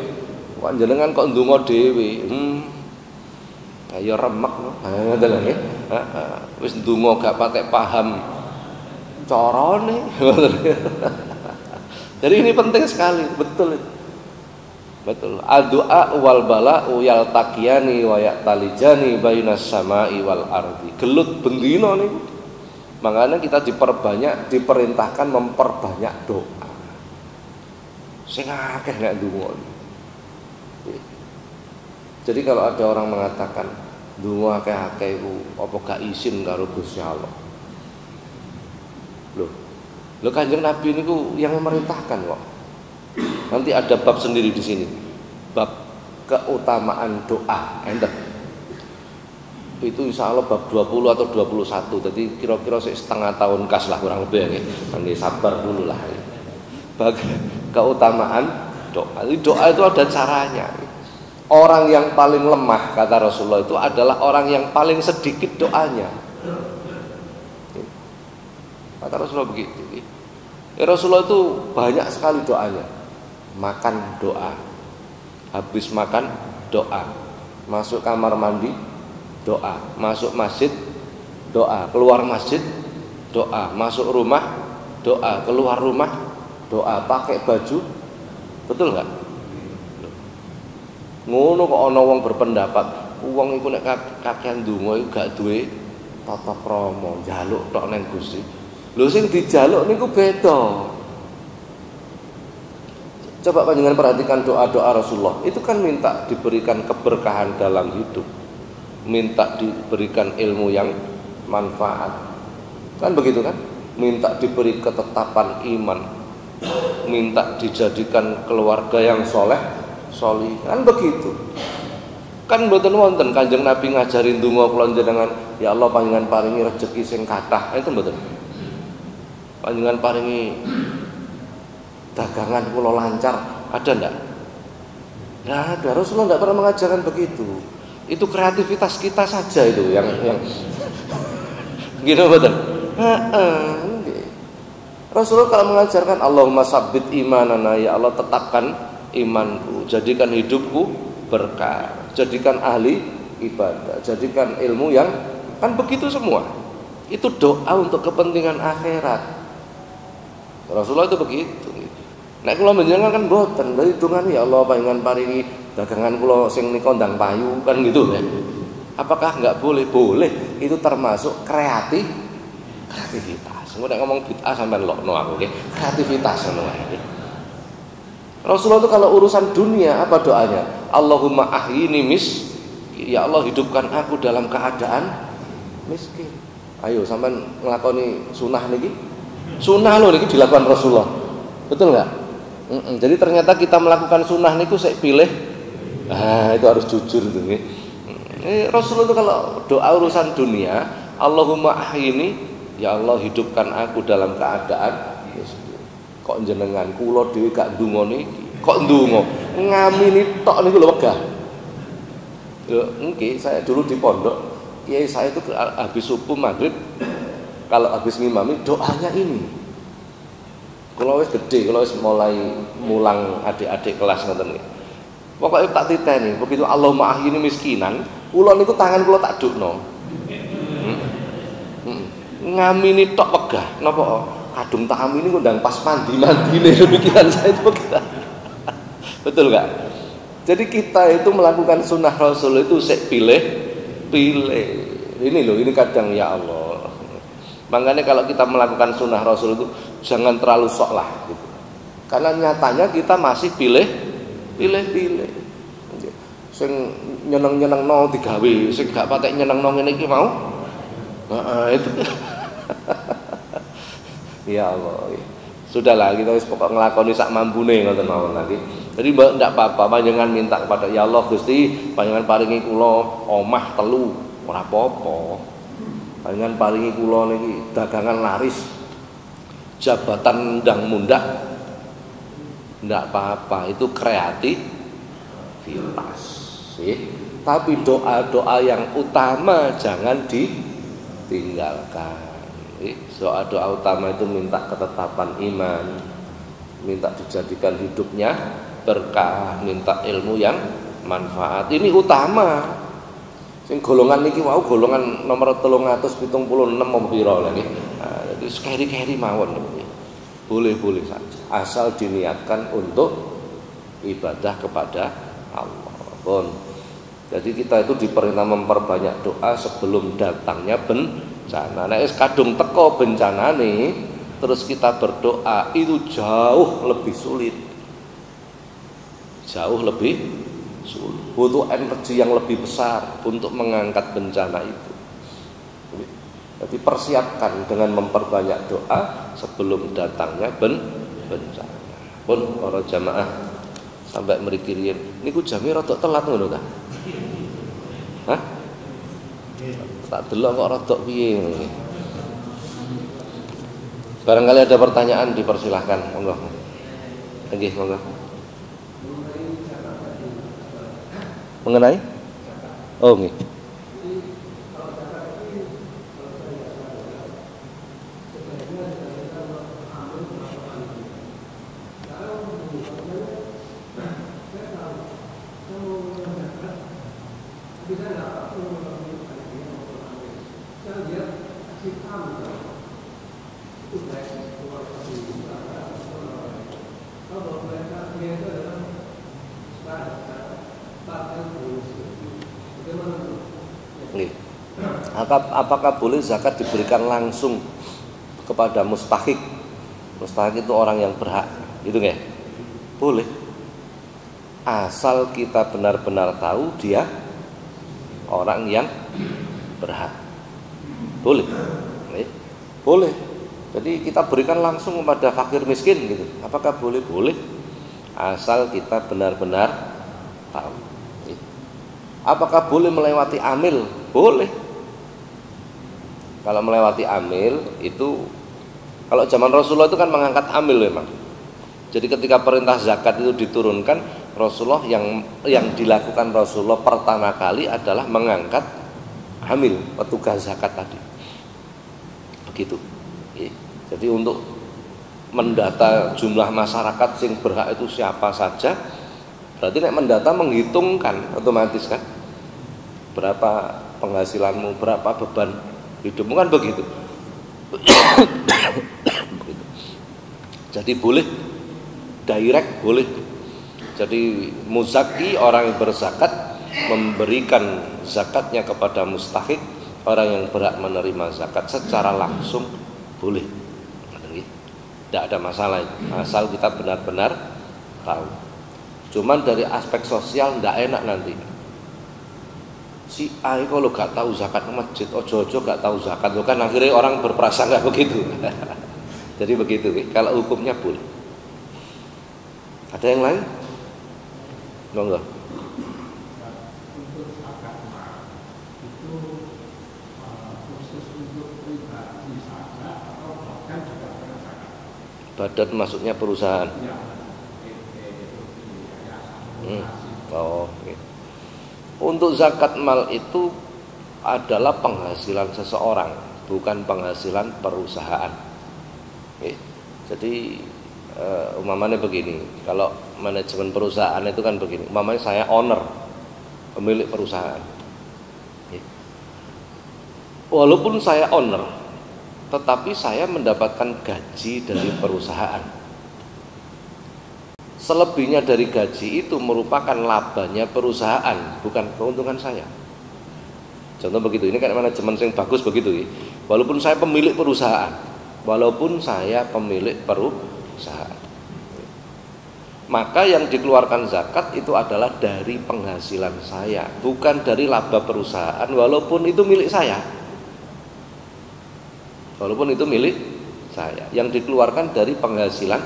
kuat. Jenengan kok ndonga dhewe. Ya remek loh. Ngoten lho nggih. Wis ndonga gak pakai paham carane. Jadi ini penting sekali, betul itu. Betul. Ad-du'a wal bala'u yaltaqiyani wa ya'talijani bainas sama'i wal ardi. Gelut bendina niku. Makanya kita diperintahkan memperbanyak doa. Sing akeh nek ndonga. Jadi kalau ada orang mengatakan ndonga akeh-akeh iku apa gak izin karo Gusti Allah. Loh Kanjeng Nabi niku yang memerintahkan kok. Nanti ada bab sendiri di sini. Bab keutamaan doa. Enten. Itu insya Allah bab 20 atau 21. Jadi kira-kira setengah tahun kas lah kurang lebih ya. Nggih sabar dulu lah. Bab keutamaan doa. Doa itu ada caranya. Orang yang paling lemah kata Rasulullah itu adalah orang yang paling sedikit doanya. Kata Rasulullah begitu. Rasulullah itu banyak sekali doanya. Makan doa, habis makan doa, masuk kamar mandi doa, masuk masjid doa, keluar masjid doa, masuk rumah doa, keluar rumah doa, pakai baju, betul nggak? Ngono kok ana wong berpendapat wong iku nek kakean ndonga iku gak duwe tata krama, njaluk tok nang Gusti. Lho sing dijaluk niku beda. Coba panjenengan perhatikan doa-doa Rasulullah. Itu kan minta diberikan keberkahan dalam hidup, minta diberikan ilmu yang manfaat. Kan begitu kan? Minta diberi ketetapan iman, minta dijadikan keluarga yang soleh, solih. Kan begitu. Kan mboten wonten Kanjeng Nabi ngajarin donga kula njenengan, ya Allah panjenengan paringi rezeki sing kathah. Itu mboten. Panjenengan paringi dagangan kula lancar, ada ndak? Nggak ada. Rasulullah nggak pernah mengajarkan begitu. Itu kreativitas kita saja itu yang gitu betul. Rasulullah kalau mengajarkan Allahumma sabbit imanana, ya Allah tetapkan imanku, jadikan hidupku berkah, jadikan ahli ibadah, jadikan ilmu yang kan begitu semua. Itu doa untuk kepentingan akhirat. Rasulullah itu begitu. Nek kula menjenengan kan mboten, lha hitungane ya Allah panjenengan paringi dagangan kula sing nika ndang payu kan gitu kan. Apakah enggak boleh? Boleh. Itu termasuk kreativitas. Engko nek ngomong bid'ah sampean lokno aku nggih. Kreativitas ngono wae. Rasulullah itu kalau urusan dunia apa doanya? Allahumma ahyini ya Allah hidupkan aku dalam keadaan miskin. Ayo sampean nglakoni sunah niki. Sunah lho niki dilakukan Rasulullah. Betul enggak? Jadi ternyata kita melakukan sunnah niku sik pilih. Itu harus jujur itu nggih. Rasulullah itu kalau doa urusan dunia, Allahumma ahyini, ya Allah hidupkan aku dalam keadaan kok jenengan kula dhewe gak ndonga niki. Kok ndonga? Ngamini tok niku lho wegah. Lho nggih, saya dulu di pondok, kiai saya itu habis subuh maghrib kalau habis ngimami doanya ini. Kalau wis gede, kalau wis mulai mulang adik-adik kelas ngoten nggih. Pokoke tak titeni, begitu Allahumma ahyini miskinan, kula niku tangan kula tak dukno. Ngamini tok wegah, napa kadung tak amini kok ndang pas mandi-mandine pikiran saya itu begitu. Betul enggak? Jadi kita itu melakukan sunnah Rasul itu sik pilih. Ini loh, ini kadang ya Allah. Makanya kalau kita melakukan sunnah Rasul itu jangan terlalu sok lah gitu. Karena nyatanya kita masih pilih. Sing nyeneng-nyeneng no digawe, sing gak patek nyeneng no ngene iki mau. Itu. Ya Allah. Sudahlah kita wis pokok nglakoni sak mampune ngoten mawon lagi. Jadi ndak apa-apa panjenengan minta kepada ya Allah Gusti, panjenengan paringi kula omah 3 ora apa-apa. Panjenengan paringi kula niki dagangan laris, jabatan ndang mundak, ndak apa-apa, itu kreativitas sih. Tapi doa-doa yang utama jangan ditinggalkan. Doa-doa utama itu minta ketetapan iman, minta dijadikan hidupnya berkah, minta ilmu yang manfaat. Ini utama. Sing golongan niki wau golongan nomor 376 apa pira lagi. Jadi sekeri-keri mawon niki. Boleh-boleh saja asal diniatkan untuk ibadah kepada Allah. Pun. Jadi kita itu diperintah memperbanyak doa sebelum datangnya bencana. Nek wis kadung teko bencanane terus kita berdoa itu jauh lebih sulit. Jauh lebih butuh energi yang lebih besar untuk mengangkat bencana itu. Jadi persiapkan dengan memperbanyak doa sebelum datangnya bencana. Pun para jamaah sampai mriki riyen niku jame rada telat ngono ta? Hah? Tak delok kok rada piye ngono. Barangkali ada pertanyaan dipersilahkan, monggo. Nggih, monggo. Mengenai? Oh nggih. Apakah boleh zakat diberikan langsung kepada mustahik? Mustahik itu orang yang berhak, gitu nggih. Boleh. Asal kita benar-benar tahu dia orang yang berhak. Boleh. Boleh. Jadi kita berikan langsung kepada fakir miskin gitu. Apakah boleh? Boleh. Asal kita benar-benar tahu. Apakah boleh melewati amil? Boleh. Kalau melewati amil itu, kalau zaman Rasulullah itu kan mengangkat amil memang. Jadi ketika perintah zakat itu diturunkan, Rasulullah yang dilakukan Rasulullah pertama kali adalah mengangkat amil, petugas zakat tadi. Begitu. Jadi untuk mendata jumlah masyarakat sing berhak itu siapa saja, berarti nek mendata menghitungkan otomatis kan berapa penghasilanmu, berapa beban hidupmu, kan begitu. Jadi boleh direct, boleh. Jadi muzaki, orang yang berzakat, memberikan zakatnya kepada mustahik, orang yang berhak menerima zakat secara langsung boleh. Tidak ada masalah, asal kita benar-benar tahu. Cuman dari aspek sosial tidak enak nanti. Si A kalau gak tahu zakat masjid, ojo-ojo gak tahu zakat, kan akhirnya orang berprasangka begitu. Jadi begitu, kalau hukumnya boleh. Ada yang lain? Enggak. Badan maksudnya perusahaan. Oh, okay. Untuk zakat mal itu adalah penghasilan seseorang, bukan penghasilan perusahaan. Okay. Jadi umpamanya begini, kalau manajemen perusahaan itu kan begini, umpamanya saya owner, pemilik perusahaan. Okay. Walaupun saya owner, tetapi saya mendapatkan gaji dari perusahaan. Selebihnya dari gaji itu merupakan labanya perusahaan, bukan keuntungan saya. Contoh begitu, ini kan manajemen yang bagus begitu. Walaupun saya pemilik perusahaan, maka yang dikeluarkan zakat itu adalah dari penghasilan saya, bukan dari laba perusahaan, walaupun itu milik saya. Walaupun itu milik saya, yang dikeluarkan dari penghasilan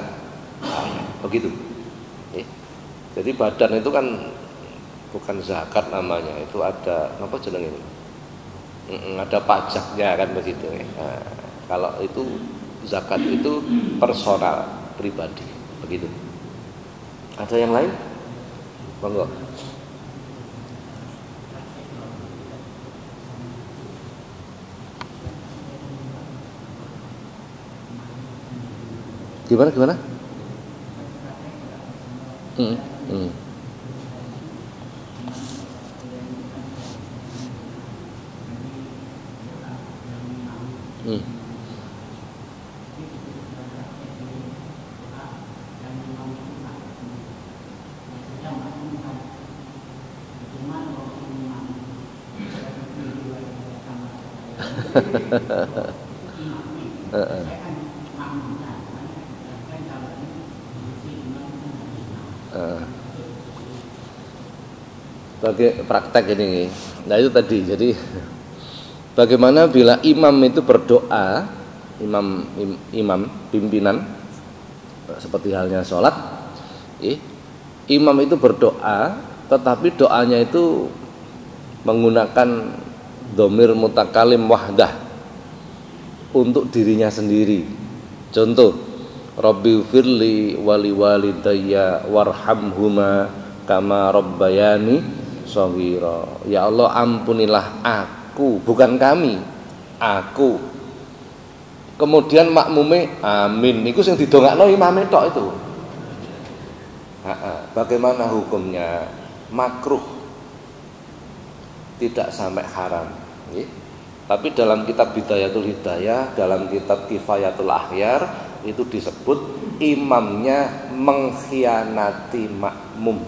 saya, begitu. Jadi badan itu kan bukan zakat namanya, itu ada apa jenenge? Ada pajaknya kan begitu. Nah, kalau itu zakat itu personal, pribadi, begitu. Ada yang lain? Monggo. Gimana? Sebagai praktek ini. Nah itu tadi. Jadi bagaimana bila imam itu berdoa, imam pimpinan seperti halnya sholat, imam itu berdoa, tetapi doanya itu menggunakan dhamir mutakalim wahdah untuk dirinya sendiri. Contoh, Rabbi firli wali walidayya warhamhuma kama rabbayani shaghira. Ya Allah, ampunilah aku, bukan kami, aku. Kemudian makmume amin. Niku sing didongakno imame tok itu. Bagaimana hukumnya? Makruh, tidak sampai haram. Tapi dalam kitab Bidayatul Hidayah, dalam kitab Kifayatul Akhyar itu disebut imamnya mengkhianati makmum.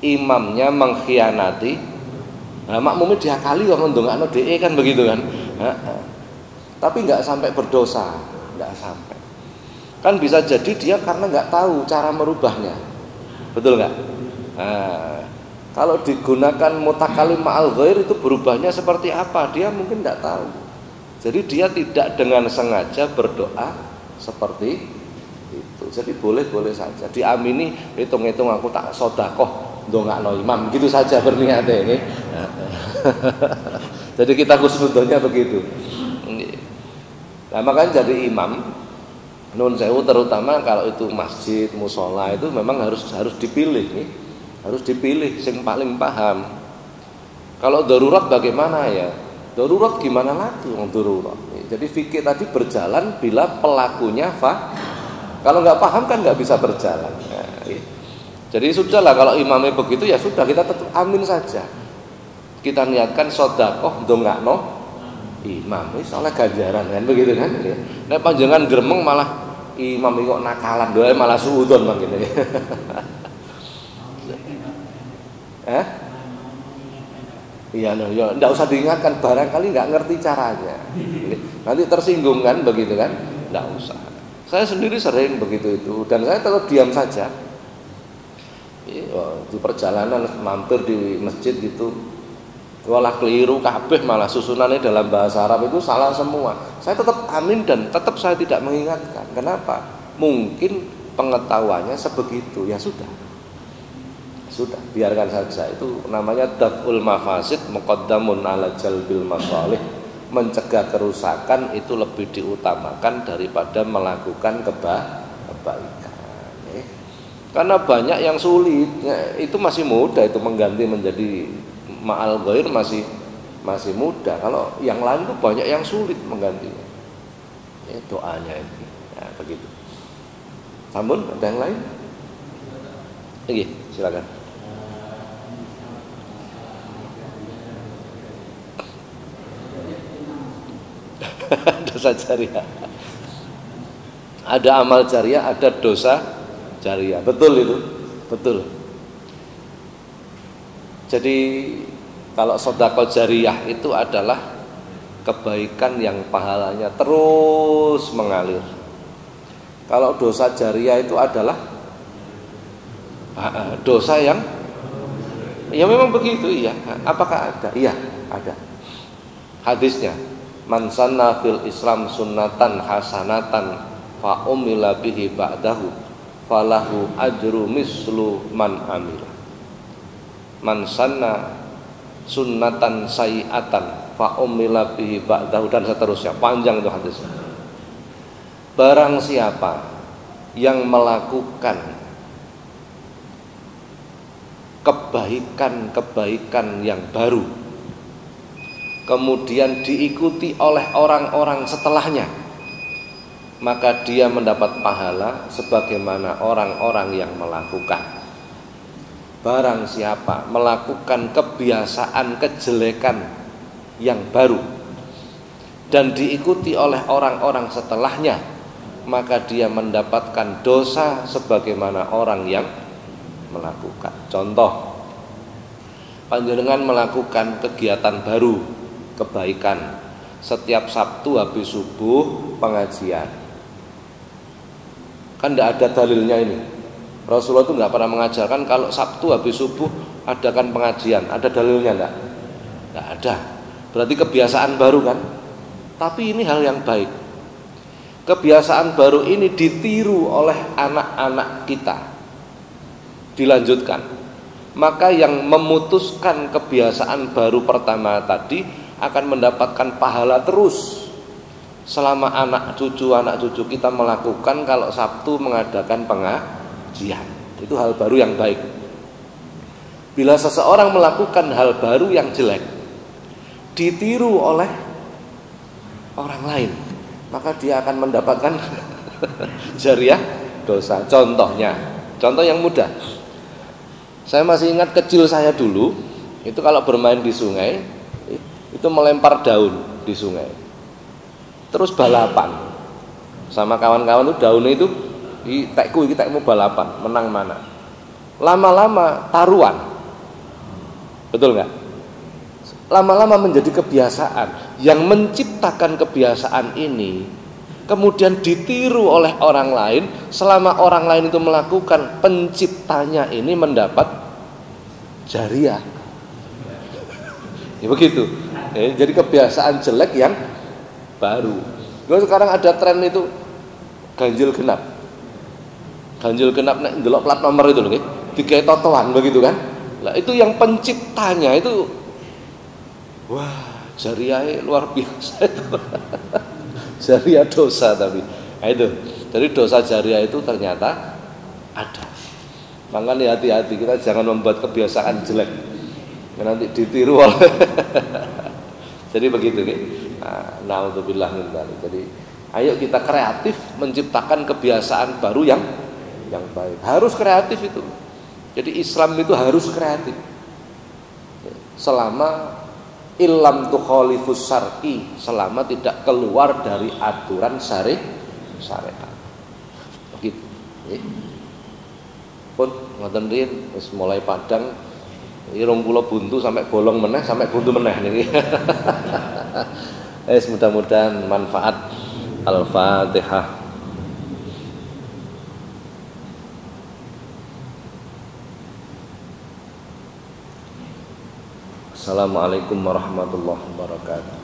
Imamnya mengkhianati, nah makmumnya diakali kok ndongakno DE kan begitu kan. Tapi enggak sampai berdosa, enggak sampai. Kan bisa jadi dia karena nggak tahu cara merubahnya, betul nggak? Nah, kalau digunakan mutakalim ma'al ghair itu berubahnya seperti apa? Dia mungkin nggak tahu. Jadi dia tidak dengan sengaja berdoa seperti itu. Jadi boleh-boleh saja diamini, hitung-hitung aku tak sodakoh ndongakno imam, gitu saja berniat ini. Jadi kita khusnudzonnya begitu. Nah, makanya jadi imam nun sewu, terutama kalau itu masjid, musola, itu memang harus dipilih nih. Harus dipilih sing paling paham. Kalau darurat bagaimana ya? Darurat gimana lagi wong darurat. Jadi fikih tadi berjalan bila pelakunya kalau nggak paham kan nggak bisa berjalan. Nah, jadi sudahlah, kalau imamnya begitu ya sudah, kita tetap amin saja. Kita niatkan sedekah ndongakno imam, ini soalnya ganjaran kan begitu kan. Nek panjenengan gremeng malah imam kok nakalan doa malah suudon mangkene. Iya, no, ya, enggak usah diingatkan, barangkali nggak ngerti caranya. Nanti tersinggung kan begitu kan? Enggak usah. Saya sendiri sering begitu itu, dan saya tetap diam saja. Di perjalanan mampir di masjid gitu, walah keliru kabeh, malah susunannya dalam bahasa Arab itu salah semua. Saya tetap amin dan tetap saya tidak mengingatkan. Kenapa? Mungkin pengetahuannya sebegitu, ya sudah, biarkan saja. Itu namanya daf'ul mafasid muqaddamun ala jalbil masalih. Mencegah kerusakan itu lebih diutamakan daripada melakukan kebaikan. Karena banyak yang sulit, ya, itu masih mudah, itu mengganti menjadi ma'al ghair masih mudah. Kalau yang lain itu banyak yang sulit menggantinya. Doanya itu, ya, begitu. Sampun, ada yang lain? Oke, silakan. Dosa jariah. Ada amal jariah, ada dosa jariah. Betul itu, betul. Jadi kalau sedekah jariah itu adalah kebaikan yang pahalanya terus mengalir. Kalau dosa jariah itu adalah dosa yang ya memang begitu, iya. Apakah ada? Iya, ada. Hadisnya, man sanna fil Islam sunnatan hasanatan fa umila bihi ba'dahu falahu ajru mislu man amila. Man sanna sunnatan sayi'atan fa umila bihi ba'dahu, dan seterusnya, panjang itu hadisnya. Barang siapa yang melakukan kebaikan yang baru kemudian diikuti oleh orang-orang setelahnya, maka dia mendapat pahala sebagaimana orang-orang yang melakukan. Barang siapa melakukan kebiasaan kejelekan yang baru dan diikuti oleh orang-orang setelahnya, maka dia mendapatkan dosa sebagaimana orang yang melakukan. Contoh, panjenengan melakukan kegiatan baru, kebaikan, setiap Sabtu habis subuh pengajian. Kan tidak ada dalilnya ini. Rasulullah itu nggak pernah mengajarkan kalau Sabtu habis subuh adakan pengajian. Ada dalilnya enggak? Nggak ada. Berarti kebiasaan baru kan? Tapi ini hal yang baik. Kebiasaan baru ini ditiru oleh anak-anak kita. Dilanjutkan. Maka yang memutuskan kebiasaan baru pertama tadi akan mendapatkan pahala terus selama anak cucu kita melakukan kalau Sabtu mengadakan pengajian. Itu hal baru yang baik. Bila seseorang melakukan hal baru yang jelek ditiru oleh orang lain, maka dia akan mendapatkan jariah dosa. Contoh yang mudah. Saya masih ingat kecil saya dulu, itu kalau bermain di sungai, itu melempar daun di sungai. Terus balapan sama kawan-kawan, itu daunnya itu tekmu balapan, menang mana. Lama-lama taruhan. Betul nggak? Lama-lama menjadi kebiasaan. Yang menciptakan kebiasaan ini kemudian ditiru oleh orang lain, selama orang lain itu melakukan, penciptanya ini mendapat jariah. Ya begitu. Jadi kebiasaan jelek yang baru. Sekarang ada tren itu ganjil genap. Ganjil genap nek ndelok plat nomor itu lho nggih, digawe totoan begitu kan. Lah itu yang penciptanya itu wah, jariah luar biasa itu. Jariah dosa tapi. Nah, itu. Jadi dosa jariah itu ternyata ada. Makanya hati-hati, kita jangan membuat kebiasaan jelek. Nanti ditiru oleh. Jadi begitu nggih. Nah, naudzubillah min dzalik. Jadi ayo kita kreatif menciptakan kebiasaan baru yang baik. Harus kreatif itu. Jadi Islam itu harus kreatif. Selama illam tukhalifus syar'i, selama tidak keluar dari aturan syariat. Begitu. Pun ngoten riyin wis mulai padang. Iki 20 buntu sampai bolong meneh sampai buntu meneh niki. Mudah-mudahan manfaat. Al-Fatihah. Assalamualaikum warahmatullahi wabarakatuh.